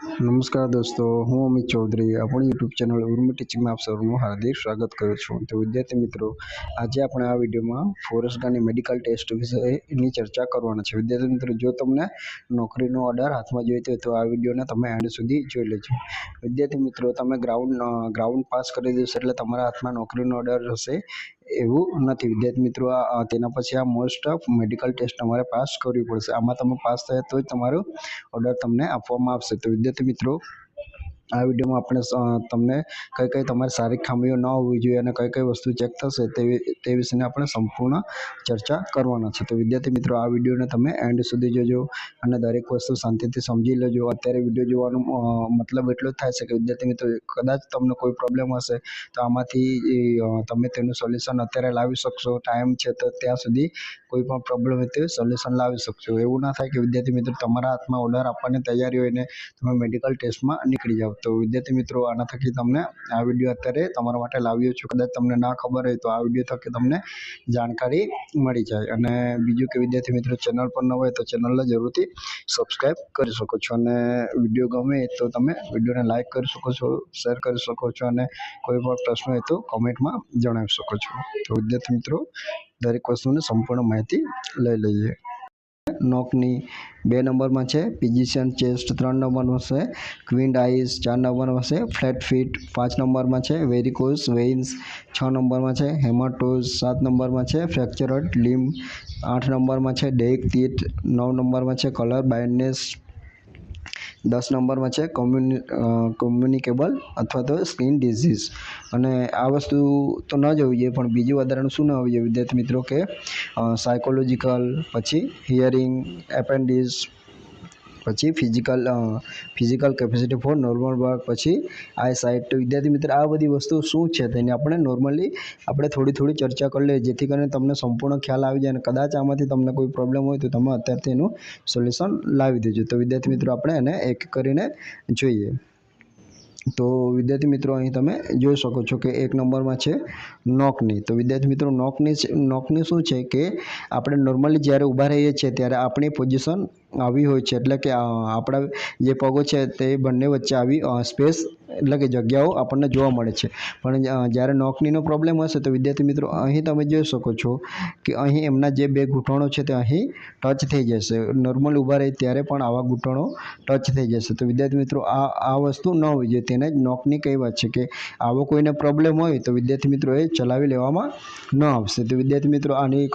નમસ્કાર દોસ્તો, હું અમિત ચૌધરી આપણી યુટ્યુબ ચેનલ ઉર્મી ટીચિંગમાં આપ સૌનું હાર્દિક સ્વાગત કરું છું. તો વિદ્યાર્થી મિત્રો, આજે આપણે આ વિડીયોમાં ફોરેસ્ટ ગાર્ડની મેડિકલ ટેસ્ટ વિશેની ચર્ચા કરવાના છે. વિદ્યાર્થી મિત્રો, જો તમને નોકરીનો ઓર્ડર હાથમાં જોઈતો હોય તો આ વિડીયોને તમે એન્ડ સુધી જોઈ લેજો. વિદ્યાર્થી મિત્રો, તમે ગ્રાઉન્ડ પાસ કરી દેશો એટલે તમારા હાથમાં નોકરીનો ઓર્ડર હશે એવું નથી. વિદ્યાર્થી મિત્રો, તેના પછી આ મોસ્ટ ઓફ મેડિકલ ટેસ્ટ તમારે પાસ કરવી પડશે. આમાં તમે પાસ થયા તો જ તમારો ઓર્ડર તમને આપવામાં આવશે. તો વિદ્યાર્થી મિત્રો, આ વિડીયોમાં આપણે તમને કઈ કઈ તમારી શારીરિક ખામીઓ ન હોવી જોઈએ અને કઈ કઈ વસ્તુ ચેક થશે તે વિશેની આપણે સંપૂર્ણ ચર્ચા કરવાના છે. તો વિદ્યાર્થી મિત્રો, આ વિડીયોને તમે એન્ડ સુધી જોજો અને દરેક વસ્તુ શાંતિથી સમજી લેજો. અત્યારે વિડીયો જોવાનો મતલબ એટલો જ થાય છે કે વિદ્યાર્થી મિત્રો, કદાચ તમને કોઈ પ્રોબ્લેમ હશે તો આમાંથી તમે તેનું સોલ્યુશન અત્યારે લાવી શકશો. ટાઈમ છે તો ત્યાં સુધી કોઈ પણ પ્રોબ્લેમ હોય તે સોલ્યુશન લાવી શકશો. એવું ના થાય કે વિદ્યાર્થી મિત્રો, તમારા હાથમાં ઓર્ડર આપવાની તૈયારી હોય ને તમે મેડિકલ ટેસ્ટમાં નીકળી જાઓ. તો વિદ્યાર્થી મિત્રો, આના થકી તમને આ વિડીયો અત્યારે તમારા માટે લાવ્યો છું. કદાચ તમને ના ખબર હોય તો આ વિડીયો થકી તમને જાણકારી મળી જાય. અને બીજું કે વિદ્યાર્થી મિત્રો, ચેનલ પર ન હોય તો ચેનલને જરૂરથી સબસ્ક્રાઈબ કરી શકો છો. અને વિડીયો ગમે તો તમે વિડીયોને લાઈક કરી શકો છો, શેર કરી શકો છો અને કોઈ પણ પ્રશ્ન હોય તો કોમેન્ટમાં જણાવી શકો છો. તો વિદ્યાર્થી મિત્રો, દરેક વસ્તુની સંપૂર્ણ માહિતી લઈ લઈએ. નોકની 2 નંબરમાં છે ફિઝિશિયન ચેસ્ટ, 3 નંબરમાં છે ક્વિન્ડ આઈસ, 4 નંબરમાં છે ફ્લેટ ફીટ, 5 નંબરમાં છે વેરિકોઝ વેઇન્સ, 6 નંબરમાં છે હેમાટોઝ, 7 નંબરમાં છે ફ્રેક્ચરડ લિમ્બ, 8 નંબરમાં છે ડેક તીટ, 9 નંબરમાં છે કલર બાઇન્ડનેસ, 10 નંબરમાં છે કોમ્યુનિકેબલ અથવા તો સ્કિન ડિઝીઝ. અને આ વસ્તુ તો ન જ હોવી જોઈએ, પણ બીજી વધારાનું શું ન હોવી જોઈએ વિદ્યાર્થી મિત્રો કે સાયકોલોજીકલ, પછી હિયરિંગ, એપેન્ડિસ, પછી physical capacity for normal work, પછી આઈ સાઇટ. તો વિદ્યાર્થી મિત્રો, આ બધી વસ્તુ શું છે તેની આપણે નોર્મલી થોડી ચર્ચા કરી લઈએ, જેથી કરીને તમને સંપૂર્ણ ખ્યાલ આવી જાય અને કદાચ આમાંથી તમને કોઈ પ્રોબ્લેમ હોય તો તમે અત્યારથી એનું સોલ્યુશન લાવી દેજો. તો વિદ્યાર્થી મિત્રો, આપણે એને એક કરીને જોઈએ. તો વિદ્યાર્થી મિત્રો, અહીં તમે જોઈ શકો છો કે 1 નંબરમાં છે નોકની. તો વિદ્યાર્થી મિત્રો, નોકની શું છે કે આપણે નોર્મલી જ્યારે ઊભા રહીએ છીએ ત્યારે આપણી પોઝિશન આવી હોય છે, એટલે કે આપણા જે પગો છે તે બંને વચ્ચે આવી સ્પેસ એટલે કે જગ્યાઓ આપણને જોવા મળે છે. પણ જ્યારે નોકનીનો પ્રોબ્લેમ હશે તો વિદ્યાર્થી મિત્રો, અહીં તમે જોઈ શકો છો કે અહીં એમના જે 2 ઘૂંટણો છે તે અહીં ટચ થઈ જશે. નોર્મલ ઊભા રહે ત્યારે પણ આવા ઘૂંટણો ટચ થઈ જશે. તો વિદ્યાર્થી મિત્રો, આ વસ્તુ ન હોવી જોઈએ. તેને જ નોકની કહેવાય છે કે આવો કોઈને પ્રોબ્લેમ હોય તો વિદ્યાર્થી મિત્રો એ ચલાવી લેવામાં ન આવશે. તો વિદ્યાર્થી મિત્રો, આની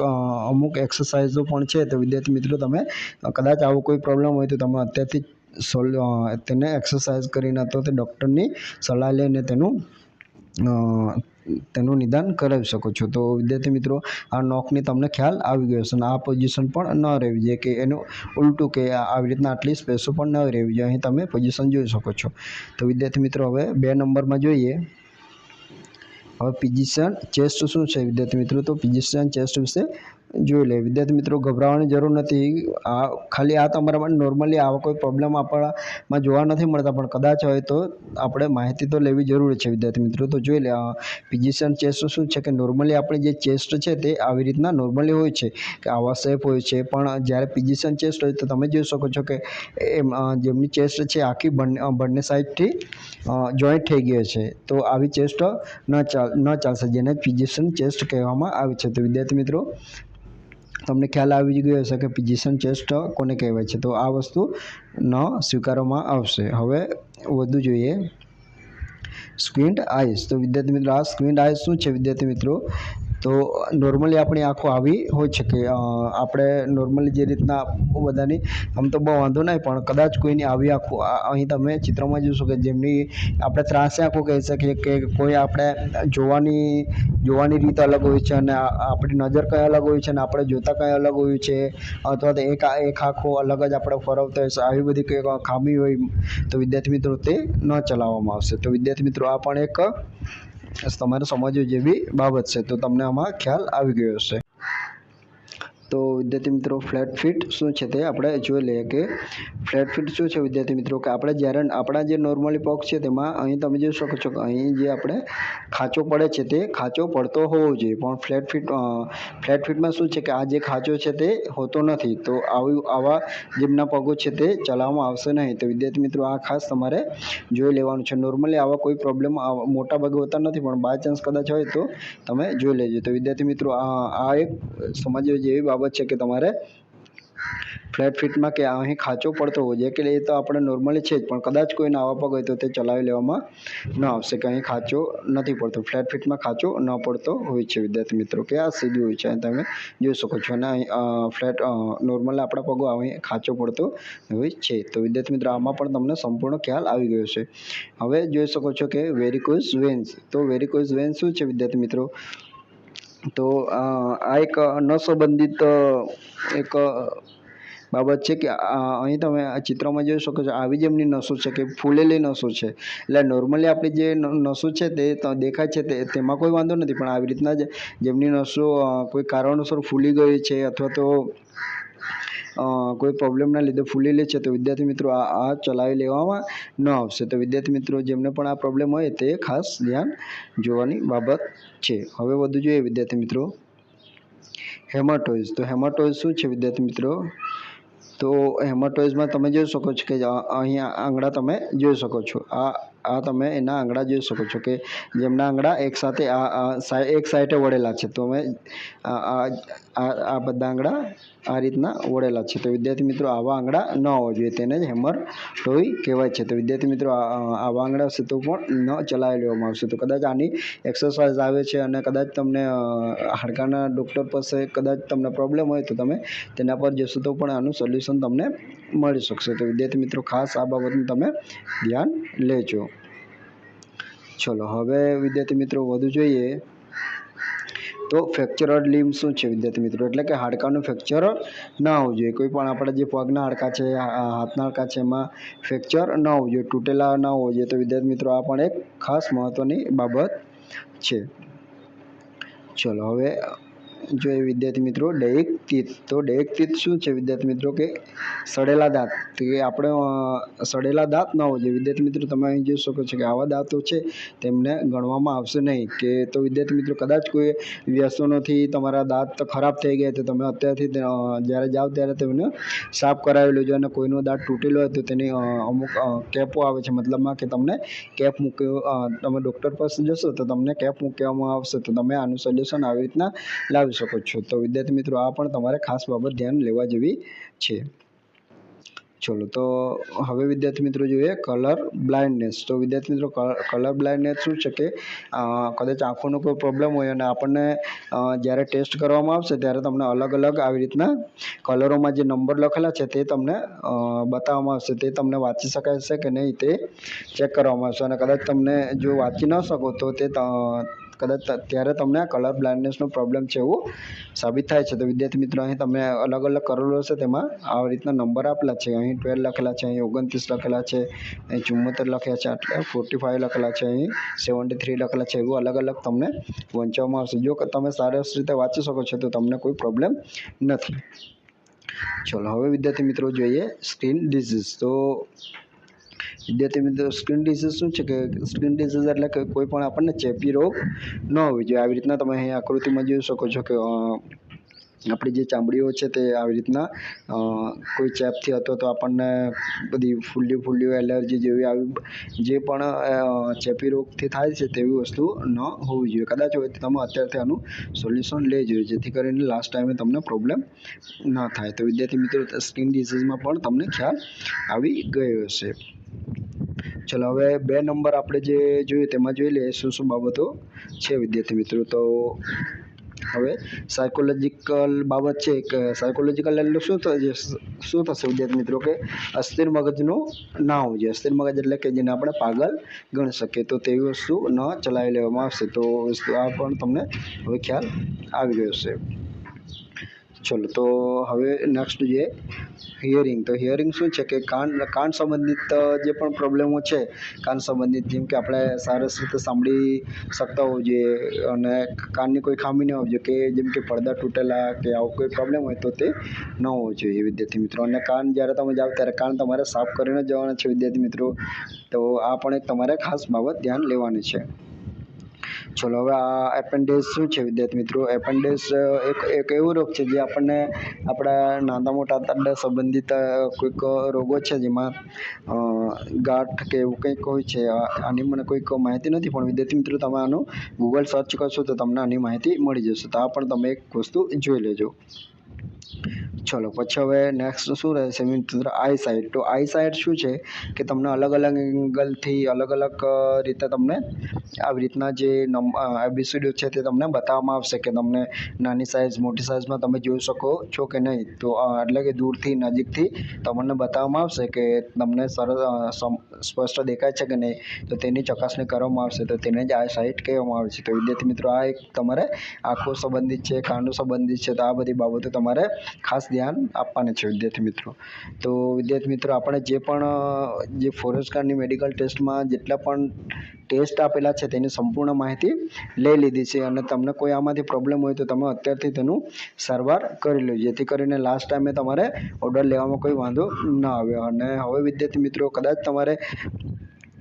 અમુક એક્સરસાઇઝો પણ છે. તો વિદ્યાર્થી મિત્રો, તમે કદાચ આવો કોઈ પ્રોબ્લેમ હોય તો તમે અત્યારથી તેને એક્સરસાઇઝ કરીને અથવા તો ડૉક્ટરની સલાહ લઈને તેનું નિદાન કરાવી શકો છો. તો વિદ્યાર્થી મિત્રો, આ નોકની તમને ખ્યાલ આવી ગયો હશે. અને આ પોઝિશન પણ ન રહેવી જોઈએ કે એનું ઉલટું કે આવી રીતના આટલી સ્પેસો પણ ન રહેવી જોઈએ. અહીં તમે પોઝિશન જોઈ શકો છો. તો વિદ્યાર્થી મિત્રો, હવે 2 નંબરમાં જોઈએ. હવે ફિઝિશિયન ચેસ્ટ શું છે વિદ્યાર્થી મિત્રો? તો ફિઝિશિયન ચેસ્ટ વિશે જોઈ લે. વિદ્યાર્થી મિત્રો, ગભરાવાની જરૂર નથી. ખાલી આ તમારા માટે નોર્મલી આવા કોઈ પ્રોબ્લેમ આપણામાં જોવા નથી મળતા, પણ કદાચ હોય તો આપણે માહિતી તો લેવી જરૂરી છે વિદ્યાર્થી મિત્રો. તો જોઈ લે, ફિઝિશિયન ચેસ્ટ શું છે કે નોર્મલી આપણી જે ચેસ્ટ છે તે આવી રીતના નોર્મલી હોય છે કે આવા શેપ હોય છે. પણ જ્યારે ફિઝિશિયન ચેસ્ટ હોય તો તમે જોઈ શકો છો કે જેમની ચેસ્ટ છે આખી બંને સાઈડથી જોઈન્ટ થઈ ગઈ છે. તો આવી ચેસ્ટ ન ચાલશે, જેને ફિઝિશિયન ચેસ્ટ કહેવામાં આવે છે. તો વિદ્યાર્થી મિત્રો, તમને ખ્યાલ આવી ગયો હશે કે ફિઝિશિયન ચેસ્ટ કોને કહેવાય છે. તો આ વસ્તુ ન સ્વીકારવામાં આવશે. હવે વધુ જોઈએ સ્ક્વિન્ટ આઈસ. તો વિદ્યાર્થી મિત્રો, આ સ્ક્વિન્ટ આઈસ શું છે વિદ્યાર્થી મિત્રો? તો નોર્મલી આપણી આંખો આવી હોય છે કે આપણે નોર્મલી જે રીતના બધાની આમ તો બહુ વાંધો નહીં, પણ કદાચ કોઈની આવી આંખો અહીં તમે ચિત્રમાં જોશો કે જેમની આપણે ત્રાંસી આંખો કહી શકીએ કે કોઈ આપણે જોવાની રીત અલગ હોય છે અને આપણી નજર કંઈ અલગ હોય છે અને આપણે જોતા કંઈ અલગ હોય છે, અથવા તો એક આંખો અલગ જ આપણે ફરવતા હોય છે, આવી બધી કંઈક ખામી હોય તો વિદ્યાર્થી મિત્રો તે ન ચલાવવામાં આવશે. તો વિદ્યાર્થી મિત્રો, આ પણ એક તમારે સમજવું જેવી બાબત છે. તો તમને આમાં ખ્યાલ આવી ગયો હશે. તો વિદ્યાર્થી મિત્રો ફ્લેટ ફીટ શું છે તે આપણે જોઈ લઈએ કે ફ્લેટ ફીટ શું છે વિદ્યાર્થી મિત્રો કે આપણે જ્યારે આપણા જે નોર્મલી પગ છે તેમાં અહીં તમે જોઈ શકો છો કે અહીં જે આપણે ખાંચો પડે છે તે ખાંચો પડતો હોવો જોઈએ, પણ ફ્લેટ ફીટમાં શું છે કે આ જે ખાંચો છે તે હોતો નથી, તો આવા જેમના પગો છે તે ચલાવવામાં આવશે નહીં. તો વિદ્યાર્થી મિત્રો આ ખાસ તમારે જોઈ લેવાનું છે. નોર્મલી આવા કોઈ પ્રોબ્લેમ મોટા ભાગે હોતા નથી, પણ બાય ચાન્સ કદાચ હોય તો તમે જોઈ લેજો. તો વિદ્યાર્થી મિત્રો આ એક સમજવા જેવી બાબત છે કે તમારે ફ્લેટ ફીટમાં કે અહીં ખાંચો પડતો હોવો જોઈએ, કે એ તો આપણે નોર્મલી છે જ, પણ કદાચ કોઈને આવા પગ હોય તો તે ચલાવી લેવામાં ન આવશે કે અહીં ખાંચો નથી પડતો. ફ્લેટ ફીટમાં ખાંચો ન પડતો હોય છે વિદ્યાર્થી મિત્રો, કે આ સીધું હોય છે. અહીં તમે જોઈ શકો છો અને ફ્લેટ નોર્મલ આપણા પગો અહીં ખાંચો પડતો હોય છે. તો વિદ્યાર્થી મિત્રો આમાં પણ તમને સંપૂર્ણ ખ્યાલ આવી ગયો છે. હવે જોઈ શકો છો કે વેરિકોઝ વેન્સ. તો વેરિકોઝ વેન્સ શું છે વિદ્યાર્થી મિત્રો? તો આ એક નસબંધિત એક બાબત છે કે અહીં તમે આ ચિત્રમાં જોઈ શકો છો આવી જ એમની નસો છે કે ફૂલેલી નસો છે. એટલે નોર્મલી આપણી જે નસો છે તે દેખાય છે તેમાં કોઈ વાંધો નથી, પણ આવી રીતના જ જેમની નસો કોઈ કારણોસર ફૂલી ગઈ છે અથવા તો કોઈ પ્રોબ્લેમના લીધે ફૂલેલી છે, તો વિદ્યાર્થી મિત્રો આ ચલાવી લેવામાં ન આવશે. તો વિદ્યાર્થી મિત્રો જેમને પણ આ પ્રોબ્લેમ હોય તે ખાસ ધ્યાન જોવાની બાબત છે. હવે વધુ જોઈએ વિદ્યાર્થી મિત્રો હેમાટોઇઝ. તો હેમાટોઇઝ શું છે વિદ્યાર્થી મિત્રો? તો હેમાટોઇઝમાં તમે જોઈ શકો છો કે અહીંયા આંગળા તમે જોઈ શકો છો, આ તમે એના આંગળા જોઈ શકો છો કે જેમના આંગળા એકસાથે એક સાઈડે વળેલા છે. તો અમે આ બધા આંગળા આ રીતના વળેલા છે. તો વિદ્યાર્થી મિત્રો આવા આંગળા ન હોવા જોઈએ, તેને જ હેમરટોઈ કહેવાય છે. તો વિદ્યાર્થી મિત્રો આવા આંગળા હશે તો પણ ન ચલાવી લેવામાં આવશે. તો કદાચ આની એક્સરસાઇઝ આવે છે અને કદાચ તમને હાડકાના ડૉક્ટર પાસે કદાચ તમને પ્રોબ્લેમ હોય તો તમે તેના પર જશો તો પણ આનું સોલ્યુશન તમને મળી શકશે. તો વિદ્યાર્થી મિત્રો ખાસ આ બાબતનું તમે ધ્યાન લેજો. ચલો હવે વિદ્યાર્થી મિત્રો વધુ જોઈએ તો ફ્રેક્ચરડ લિમ્બ શું છે વિદ્યાર્થી મિત્રો? એટલે કે હાડકાનું ફ્રેક્ચર ના હોવું જોઈએ. કોઈ પણ આપણા જે પગના હાડકા છે, હાથના હાડકા છે, એમાં ફ્રેક્ચર ન હોવું જોઈએ, તૂટેલા ન હોવું જોઈએ. તો વિદ્યાર્થી મિત્રો આ પણ એક ખાસ મહત્ત્વની બાબત છે. ચલો હવે જોઈએ વિદ્યાર્થી મિત્રો ડેઇક ટીથ. તો ડેઇક ટીથ શું છે વિદ્યાર્થી મિત્રો? કે સડેલા દાંત. તો એ આપણે સડેલા દાંત ન હોવો જોઈએ. વિદ્યાર્થી મિત્રો તમે અહીં જોઈ શકો છો કે આવા દાંતો છે તેમને ગણવામાં આવશે નહીં. કે તો વિદ્યાર્થી મિત્રો કદાચ કોઈ વ્યસનોથી તમારા દાંત ખરાબ થઈ ગયા તો તમે અત્યારથી જ્યારે જાઓ ત્યારે તેમને સાફ કરાવી લેજો. અને કોઈનો દાંત તૂટેલો હોય તો તેની અમુક કેપો આવે છે, મતલબમાં કે તમને કેપ તમે ડૉક્ટર પાસે જશો તો તમને કેપ મૂકવામાં આવશે. તો તમે આનું સોલ્યુશન આવી રીતના લાવી શકો છો. તો વિદ્યાર્થી મિત્રો આ પણ તમારે ખાસ બાબત ધ્યાન લેવા જેવી છે. ચલો તો હવે વિદ્યાર્થી મિત્રો જોઈએ કલર બ્લાઇન્ડનેસ. તો વિદ્યાર્થી મિત્રો કલર બ્લાઇન્ડનેસ શું છે કે કદાચ આંખોનો કોઈ પ્રોબ્લેમ હોય અને આપણને જ્યારે ટેસ્ટ કરવામાં આવશે ત્યારે તમને અલગ અલગ આવી રીતના કલરોમાં જે નંબર લખેલા છે તે તમને બતાવવામાં આવશે. તે તમને વાંચી શકાય છે કે નહીં તે ચેક કરવામાં આવશે. અને કદાચ તમને જો વાંચી ન શકો તો તે કદાચ ત્યારે તમને આ કલર બ્લાઇન્ડનેસનો પ્રોબ્લેમ છે એવું સાબિત થાય છે. તો વિદ્યાર્થી મિત્રો અહીં તમે અલગ અલગ કલરો હશે તેમાં આવી રીતના નંબર આપેલા છે. અહીં 12 લખેલા છે, અહીં 29 લખેલા છે, અહીં 74 લખ્યા છે, એટલે 45 લખેલા છે, અહીં 73 લખેલા છે. એવું અલગ અલગ તમને વંચાવવામાં આવશે. જો તમે સરસ રીતે વાંચી શકો છો તો તમને કોઈ પ્રોબ્લેમ નથી. ચલો હવે વિદ્યાર્થી મિત્રો જોઈએ સ્કિન ડિઝીઝ. તો વિદ્યાર્થી મિત્રો સ્કિન ડિઝીઝ શું છે કે સ્કિન ડિઝીઝ એટલે કે કોઈ પણ આપણને ચેપી રોગ ન હોવી જોઈએ. આવી રીતના તમે અહીં આકૃતિમાં જોઈ શકો છો કે આપણી જે ચામડીઓ છે તે આવી રીતના કોઈ ચેપથી અથવા તો આપણને બધી ફૂલ્લીઓ એલર્જી જેવી આવી જે પણ ચેપી રોગથી થાય છે તેવી વસ્તુ ન હોવી જોઈએ. કદાચ હોય તો તમે અત્યારથી આનું સોલ્યુશન લેજો જેથી કરીને લાસ્ટ ટાઈમે તમને પ્રોબ્લેમ ન થાય. તો વિદ્યાર્થી મિત્રો સ્કિન ડિઝીઝમાં પણ તમને ખ્યાલ આવી ગયો હશે. ચલો હવે 2 નંબર આપણે જે જોઈએ તેમાં જોઈ લઈએ શું શું બાબતો છે વિદ્યાર્થી મિત્રો. તો હવે સાયકોલોજીકલ બાબત છે કે સાયકોલોજીકલ એટલે શું થશે વિદ્યાર્થી મિત્રો? કે અસ્થિર મગજનું ના હોવું જોઈએ. અસ્થિર મગજ એટલે કે જેને આપણે પાગલ ગણી શકીએ, તો તેવી વસ્તુ ન ચલાવી લેવામાં આવશે. તો આ પણ તમને હવે ખ્યાલ આવી ગયો છે. ચલો તો હવે નેક્સ્ટ જોઈએ હિયરિંગ. તો હિયરિંગ શું છે કે કાન સંબંધિત જે પણ પ્રોબ્લેમો છે, કાન સંબંધિત, જેમ કે આપણે સરસ રીતે સાંભળી શકતા હોવું જોઈએ અને કાનની કોઈ ખામી ન હોવી જોઈએ, કે જેમ કે પડદા તૂટેલા કે આવો કોઈ પ્રોબ્લેમ હોય તો તે ન હોવો જોઈએ વિદ્યાર્થી મિત્રો. અને કાન જ્યારે તમે જાઓ ત્યારે કાન તમારે સાફ કરીને જવાના છે વિદ્યાર્થી મિત્રો. તો આ પણ એક તમારે ખાસ બાબત ધ્યાન લેવાની છે. ચલો હવે આ એપેન્ડિક્સ શું છે વિદ્યાર્થી મિત્રો? એપેન્ડિક્સ એક એવો રોગ છે જે આપણને આપણા નાના મોટા આંતરડા સંબંધિત કોઈક રોગો છે, જેમાં ગાંઠ કે એવું કંઈક હોય છે. આની મને કોઈક માહિતી નથી, પણ વિદ્યાર્થી મિત્રો તમે આનું ગૂગલ સર્ચ કરશો તો તમને આની માહિતી મળી જશે. તો આ પણ તમે એક વસ્તુ જોઈ લેજો. ચલો પછી હવે નેક્સ્ટ શું રહેશે મિત્ર? આઈ સાઇટ. તો આઈ સાઇટ શું છે કે તમને અલગ અલગ એંગલથી અલગ અલગ રીતે તમને આવી રીતના જે એબીસીડી છે તે તમને બતાવવામાં આવશે કે તમને નાની સાઇઝ મોટી સાઇઝમાં તમે જોઈ શકો છો કે નહીં. તો એટલે કે દૂરથી નજીકથી તમને બતાવવામાં આવશે કે તમને સરસ સ્પષ્ટ દેખાય છે કે નહીં. તો તેની ચકાસણી કરવામાં આવશે, તો તેને જ આઈ સાઇટ કહેવામાં આવે છે. તો વિદ્યાર્થી મિત્રો આ એક તમારે આંખો સંબંધિત છે, કાનો સંબંધિત છે, તો આ બધી બાબતો તમારે ખાસ ધ્યાન આપવાની છે વિદ્યાર્થી મિત્રો. તો વિદ્યાર્થી મિત્રો આપણે જે ફોરેસ્ટ ગાર્ડની મેડિકલ ટેસ્ટમાં જેટલા પણ ટેસ્ટ આપેલા છે તેની સંપૂર્ણ માહિતી લઈ લીધી છે, અને તમને કોઈ આમાંથી પ્રોબ્લેમ હોય તો તમે અત્યારથી તેનું સારવાર કરી લો, જેથી કરીને લાસ્ટ ટાઈમે તમારે ઓર્ડર લેવામાં કોઈ વાંધો ના આવે. અને હવે વિદ્યાર્થી મિત્રો કદાચ તમારે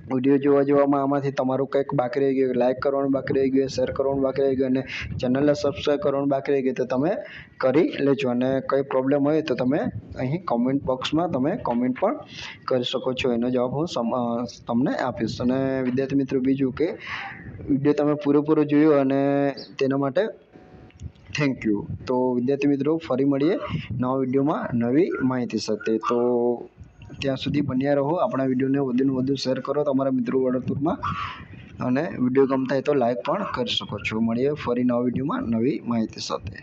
વિડીયો જોવામાં આમાંથી તમારું કંઈક બાકી રહી ગયું, લાઇક કરવાનું બાકી રહી ગયું, શેર કરવાનું બાકી રહી ગયું, અને ચેનલને સબસ્ક્રાઈબ કરવાનું બાકી રહી ગયું, તો તમે કરી લેજો. અને કંઈ પ્રોબ્લેમ હોય તો તમે અહીં કોમેન્ટ બોક્સમાં તમે કોમેન્ટ પણ કરી શકો છો, એનો જવાબ હું તમને આપીશ. અને વિદ્યાર્થી મિત્રો બીજું કે વિડીયો તમે પૂરેપૂરો જોયો અને તેના માટે થેન્ક યુ. તો વિદ્યાર્થી મિત્રો ફરી મળીએ નવા વિડીયોમાં નવી માહિતી સાથે. તો ત્યાં સુધી બન્યા રહો. આપણા વિડીયોને વધુને વધુ શેર કરો તમારા મિત્રો વર્તુળમાં, અને વિડીયો ગમતા હોય તો લાઈક પણ કરી શકો છો. મળીએ ફરી નવા વિડીયોમાં નવી માહિતી સાથે.